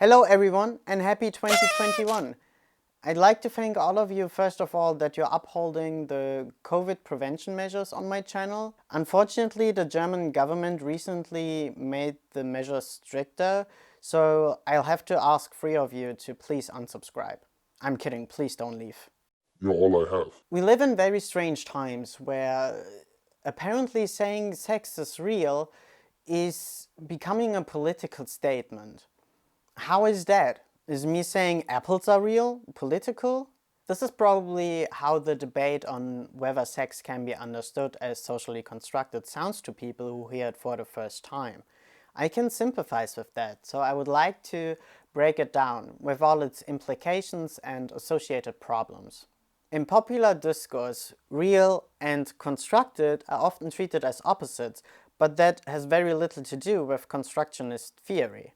Hello everyone and happy 2021! I'd like to thank all of you first of all that you're upholding the COVID prevention measures on my channel. Unfortunately, the German government recently made the measures stricter, so I'll have to ask 3 of you to please unsubscribe. I'm kidding, please don't leave. You're all I have. We live in very strange times where apparently saying sex is real is becoming a political statement. How is that? Is me saying apples are real political? This is probably how the debate on whether sex can be understood as socially constructed sounds to people who hear it for the first time. I can sympathize with that, so I would like to break it down with all its implications and associated problems. In popular discourse, real and constructed are often treated as opposites, but that has very little to do with constructionist theory.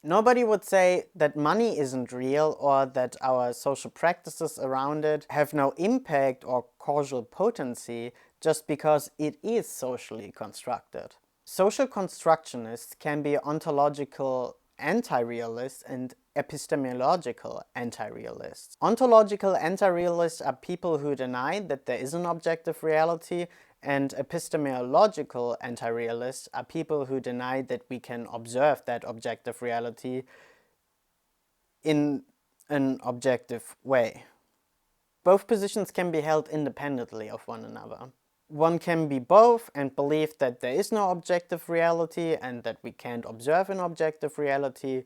Nobody would say that money isn't real or that our social practices around it have no impact or causal potency just because it is socially constructed. Social constructionists can be ontological anti-realists and epistemological anti-realists. Ontological anti-realists are people who deny that there is an objective reality, and epistemological anti-realists are people who deny that we can observe that objective reality in an objective way. Both positions can be held independently of one another. One can be both and believe that there is no objective reality and that we can't observe an objective reality,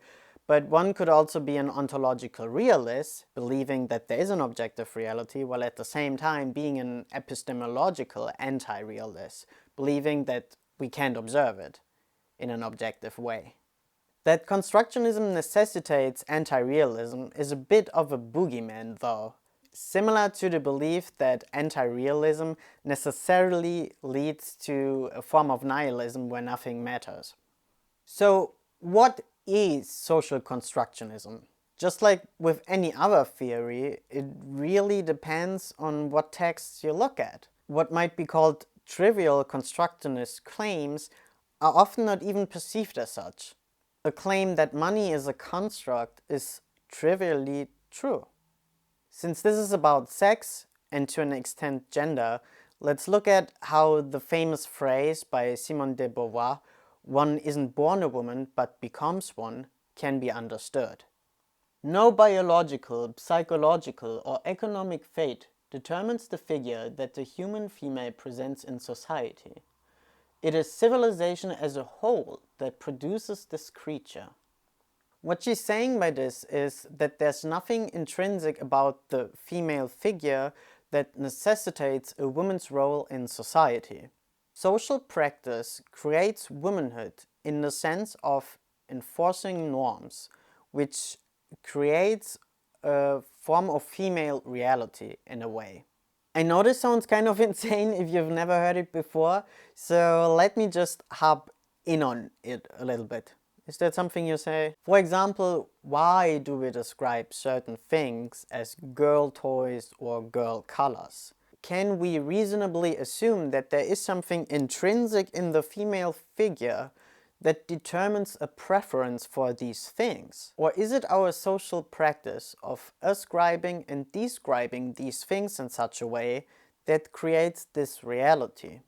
but one could also be an ontological realist, believing that there is an objective reality, while at the same time being an epistemological anti-realist, believing that we can't observe it in an objective way. That constructionism necessitates anti-realism is a bit of a boogeyman though, similar to the belief that anti-realism necessarily leads to a form of nihilism where nothing matters. So what is social constructionism? Just like with any other theory, it really depends on what texts you look at. What might be called trivial constructionist claims are often not even perceived as such. A claim that money is a construct is trivially true. Since this is about sex, and to an extent gender, let's look at how the famous phrase by Simone de Beauvoir, "One isn't born a woman but becomes one," can be understood. No biological, psychological, or economic fate determines the figure that the human female presents in society. It is civilization as a whole that produces this creature. What she's saying by this is that there's nothing intrinsic about the female figure that necessitates a woman's role in society. Social practice creates womanhood in the sense of enforcing norms, which creates a form of female reality in a way. I know this sounds kind of insane if you've never heard it before, so let me just hop in on it a little bit. Is that something you say? For example, why do we describe certain things as girl toys or girl colors? Can we reasonably assume that there is something intrinsic in the female figure that determines a preference for these things? Or is it our social practice of ascribing and describing these things in such a way that creates this reality?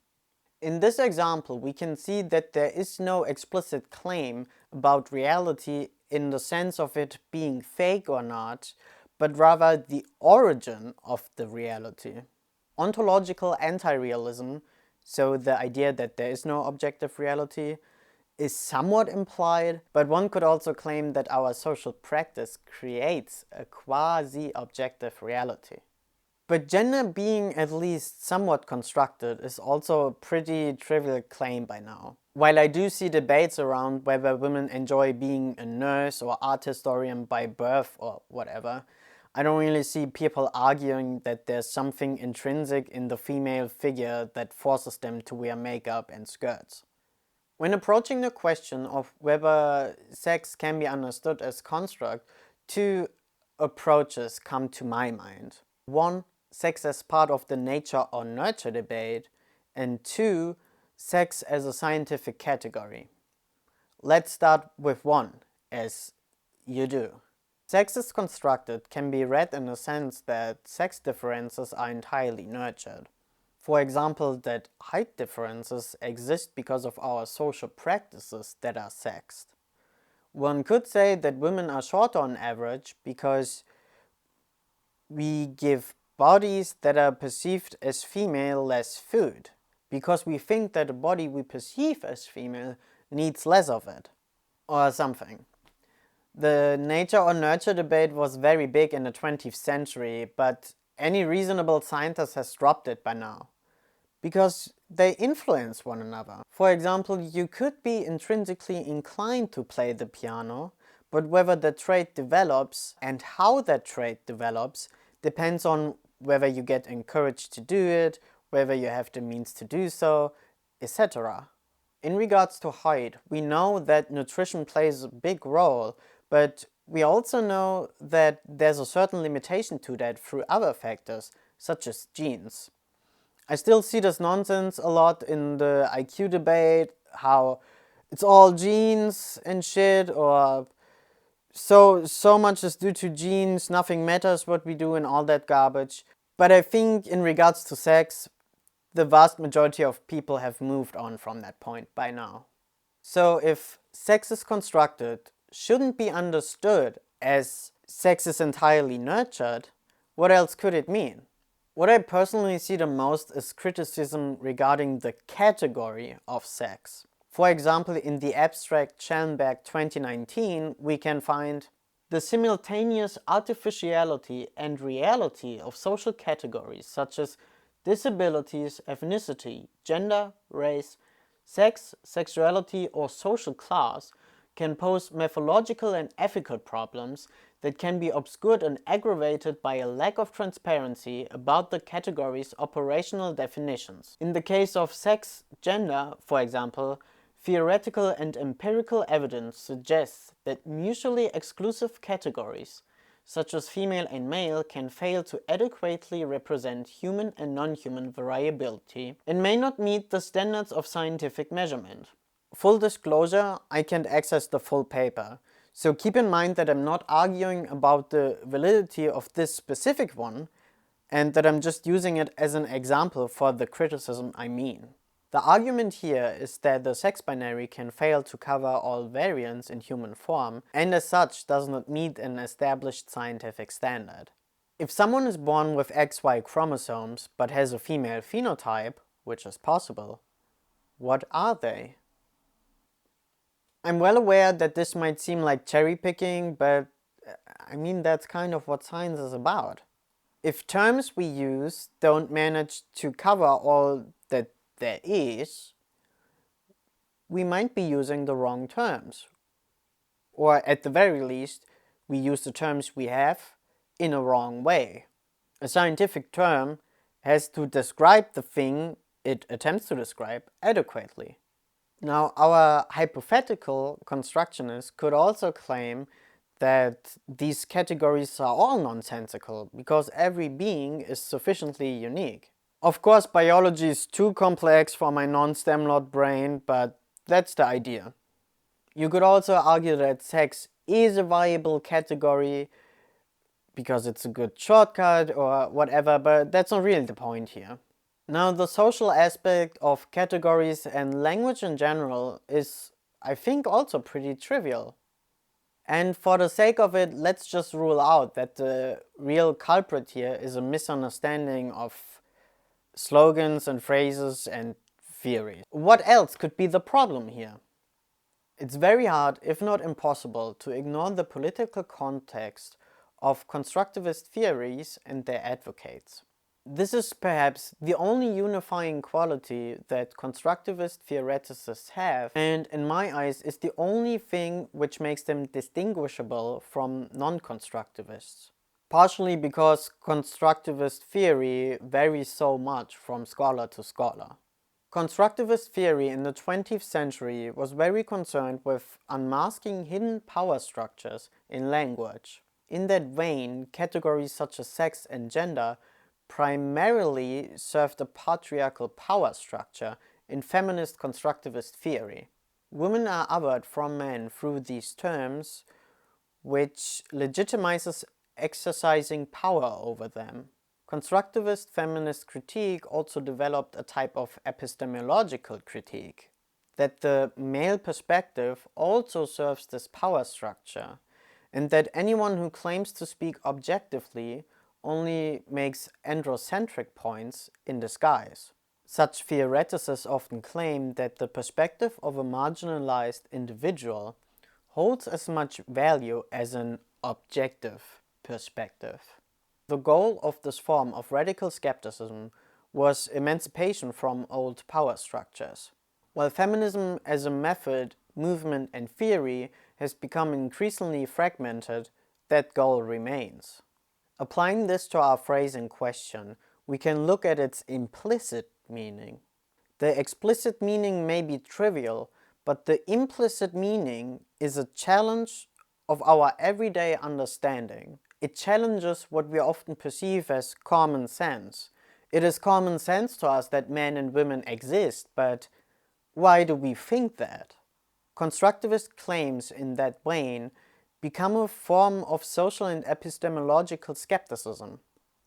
In this example, we can see that there is no explicit claim about reality in the sense of it being fake or not, but rather the origin of the reality. Ontological anti-realism, so the idea that there is no objective reality, is somewhat implied, but one could also claim that our social practice creates a quasi-objective reality. But gender being at least somewhat constructed is also a pretty trivial claim by now. While I do see debates around whether women enjoy being a nurse or art historian by birth or whatever, I don't really see people arguing that there's something intrinsic in the female figure that forces them to wear makeup and skirts. When approaching the question of whether sex can be understood as construct, 2 approaches come to my mind. 1, sex as part of the nature or nurture debate, and 2, sex as a scientific category. Let's start with 1, as you do. Sex is constructed can be read in the sense that sex differences are entirely nurtured. For example, that height differences exist because of our social practices that are sexed. One could say that women are shorter on average because we give bodies that are perceived as female less food, because we think that a body we perceive as female needs less of it, or something. The nature or nurture debate was very big in the 20th century, but any reasonable scientist has dropped it by now, because they influence one another. For example, you could be intrinsically inclined to play the piano, but whether the trait develops and how that trait develops depends on whether you get encouraged to do it, whether you have the means to do so, etc. In regards to height, we know that nutrition plays a big role, but we also know that there's a certain limitation to that through other factors, such as genes. I still see this nonsense a lot in the IQ debate, how it's all genes and shit, or so much is due to genes, nothing matters what we do and all that garbage. But I think in regards to sex, the vast majority of people have moved on from that point by now. So if sex is constructed shouldn't be understood as sex is entirely nurtured, what else could it mean? What I personally see the most is criticism regarding the category of sex. For example, in the abstract Schellenberg 2019, we can find the simultaneous artificiality and reality of social categories such as disabilities, ethnicity, gender, race, sex, sexuality, or social class can pose methodological and ethical problems that can be obscured and aggravated by a lack of transparency about the category's operational definitions. In the case of sex, gender, for example, theoretical and empirical evidence suggests that mutually exclusive categories, such as female and male, can fail to adequately represent human and non-human variability and may not meet the standards of scientific measurement. Full disclosure, I can't access the full paper, so keep in mind that I'm not arguing about the validity of this specific one, and that I'm just using it as an example for the criticism I mean. The argument here is that the sex binary can fail to cover all variants in human form, and as such does not meet an established scientific standard. If someone is born with XY chromosomes but has a female phenotype, which is possible, what are they? I'm well aware that this might seem like cherry picking, but I mean that's kind of what science is about. If terms we use don't manage to cover all that there is, we might be using the wrong terms. Or at the very least, we use the terms we have in a wrong way. A scientific term has to describe the thing it attempts to describe adequately. Now, our hypothetical constructionist could also claim that these categories are all nonsensical because every being is sufficiently unique. Of course, biology is too complex for my non-STEM-lot brain, but that's the idea. You could also argue that sex is a viable category because it's a good shortcut or whatever, but that's not really the point here. Now, the social aspect of categories and language in general is, I think, also pretty trivial. And for the sake of it, let's just rule out that the real culprit here is a misunderstanding of slogans and phrases and theories. What else could be the problem here? It's very hard, if not impossible, to ignore the political context of constructivist theories and their advocates. This is perhaps the only unifying quality that constructivist theoreticists have, and in my eyes is the only thing which makes them distinguishable from non-constructivists. Partially because constructivist theory varies so much from scholar to scholar. Constructivist theory in the 20th century was very concerned with unmasking hidden power structures in language. In that vein, categories such as sex and gender primarily served a patriarchal power structure in feminist constructivist theory. Women are othered from men through these terms, which legitimizes exercising power over them. Constructivist feminist critique also developed a type of epistemological critique, that the male perspective also serves this power structure, and that anyone who claims to speak objectively only makes androcentric points in disguise. Such theoreticists often claim that the perspective of a marginalized individual holds as much value as an objective perspective. The goal of this form of radical skepticism was emancipation from old power structures. While feminism as a method, movement, and theory has become increasingly fragmented, that goal remains. Applying this to our phrase in question, we can look at its implicit meaning. The explicit meaning may be trivial, but the implicit meaning is a challenge of our everyday understanding. It challenges what we often perceive as common sense. It is common sense to us that men and women exist, but why do we think that? Constructivist claims in that vein become a form of social and epistemological skepticism.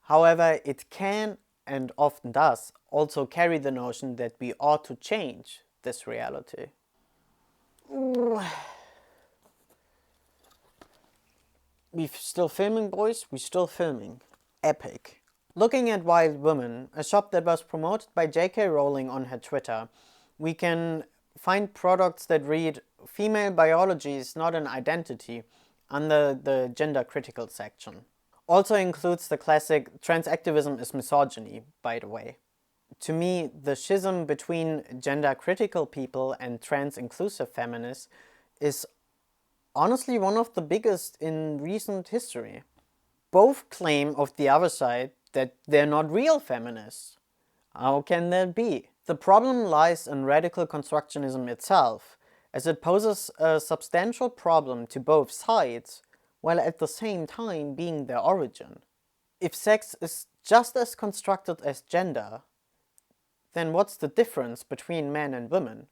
However, it can, and often does, also carry the notion that we ought to change this reality. We're still filming, boys? We're still filming. Epic. Looking at Wild Woman, a shop that was promoted by J.K. Rowling on her Twitter, we can find products that read "Female biology is not an identity" under the gender critical section. Also includes the classic "Transactivism is misogyny," by the way. To me, the schism between gender critical people and trans inclusive feminists is honestly one of the biggest in recent history. Both claim of the other side that they're not real feminists. How can that be? The problem lies in radical constructionism itself, as it poses a substantial problem to both sides, while at the same time being their origin. If sex is just as constructed as gender, then what's the difference between men and women?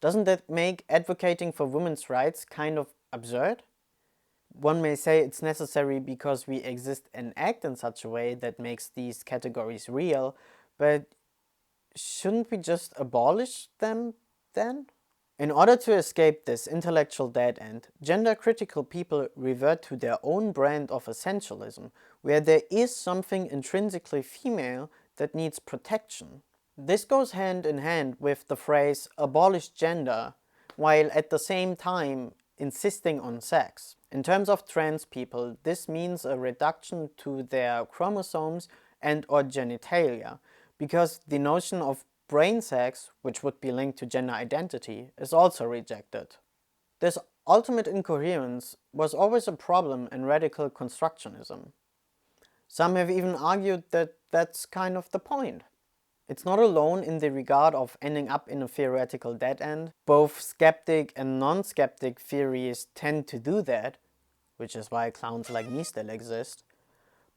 Doesn't that make advocating for women's rights kind of absurd? One may say it's necessary because we exist and act in such a way that makes these categories real, but shouldn't we just abolish them then? In order to escape this intellectual dead end, gender-critical people revert to their own brand of essentialism, where there is something intrinsically female that needs protection. This goes hand in hand with the phrase "abolish gender," while at the same time insisting on sex. In terms of trans people, this means a reduction to their chromosomes and/or genitalia, because the notion of brain sex, which would be linked to gender identity, is also rejected. This ultimate incoherence was always a problem in radical constructionism. Some have even argued that that's kind of the point. It's not alone in the regard of ending up in a theoretical dead end. Both skeptic and non-skeptic theories tend to do that, which is why clowns like me still exist.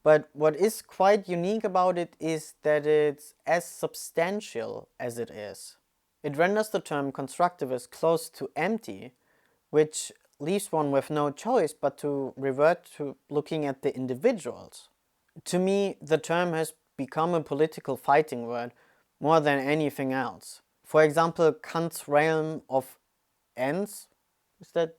But what is quite unique about it is that it's as substantial as it is. It renders the term constructivist close to empty, which leaves one with no choice but to revert to looking at the individuals. To me, the term has become a political fighting word more than anything else. For example, Kant's realm of ends, is that?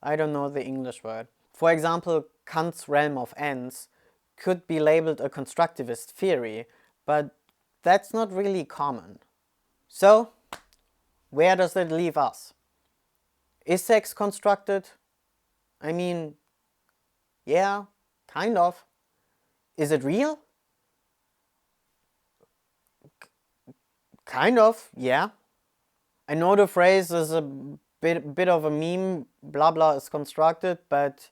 I don't know the English word. For example, Kant's realm of ends could be labeled a constructivist theory, but that's not really common. So, where does that leave us? Is sex constructed? I mean, yeah, kind of. Is it real? Kind of, yeah. I know the phrase is a bit of a meme, blah blah is constructed, but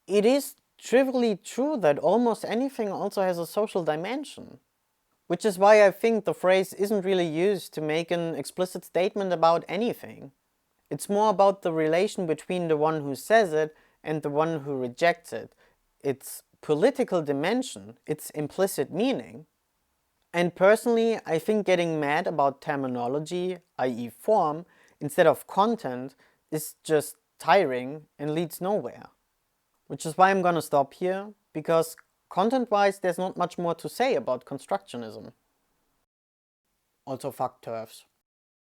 it is trivially true that almost anything also has a social dimension. Which is why I think the phrase isn't really used to make an explicit statement about anything. It's more about the relation between the one who says it and the one who rejects it. Its political dimension, its implicit meaning. And personally, I think getting mad about terminology, i.e. form, instead of content, is just tiring and leads nowhere. Which is why I'm gonna stop here, because content-wise there's not much more to say about constructionism. Also fuck TERFs.